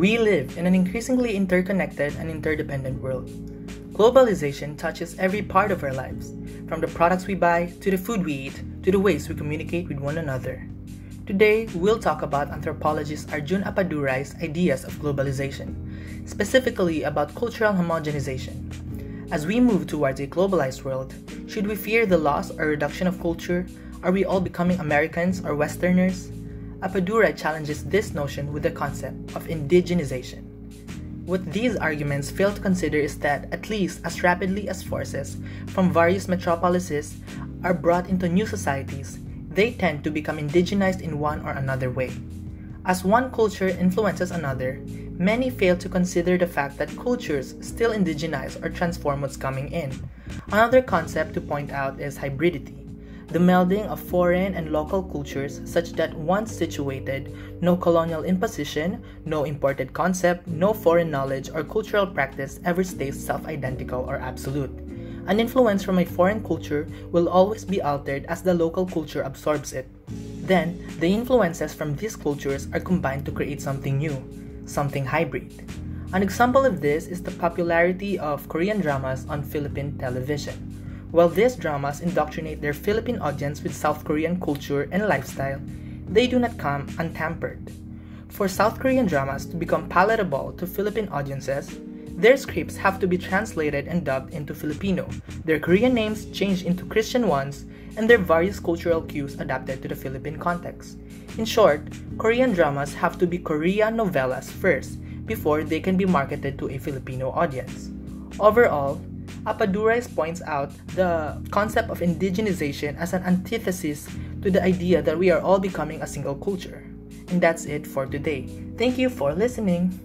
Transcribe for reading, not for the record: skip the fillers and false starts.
We live in an increasingly interconnected and interdependent world. Globalization touches every part of our lives, from the products we buy, to the food we eat, to the ways we communicate with one another. Today, we'll talk about anthropologist Arjun Appadurai's ideas of globalization, specifically about cultural homogenization. As we move towards a globalized world, should we fear the loss or reduction of culture? Are we all becoming Americans or Westerners? Appadurai challenges this notion with the concept of indigenization. What these arguments fail to consider is that, at least as rapidly as forces from various metropolises are brought into new societies, they tend to become indigenized in one or another way. As one culture influences another, many fail to consider the fact that cultures still indigenize or transform what's coming in. Another concept to point out is hybridity, the melding of foreign and local cultures such that once situated, no colonial imposition, no imported concept, no foreign knowledge or cultural practice ever stays self-identical or absolute. An influence from a foreign culture will always be altered as the local culture absorbs it. Then, the influences from these cultures are combined to create something new, something hybrid. An example of this is the popularity of Korean dramas on Philippine television. While these dramas indoctrinate their Philippine audience with South Korean culture and lifestyle, they do not come untampered. For South Korean dramas to become palatable to Philippine audiences, their scripts have to be translated and dubbed into Filipino, their Korean names changed into Christian ones, and their various cultural cues adapted to the Philippine context. In short, Korean dramas have to be Korean novellas first before they can be marketed to a Filipino audience. Overall, Appadurai points out the concept of indigenization as an antithesis to the idea that we are all becoming a single culture. And that's it for today. Thank you for listening.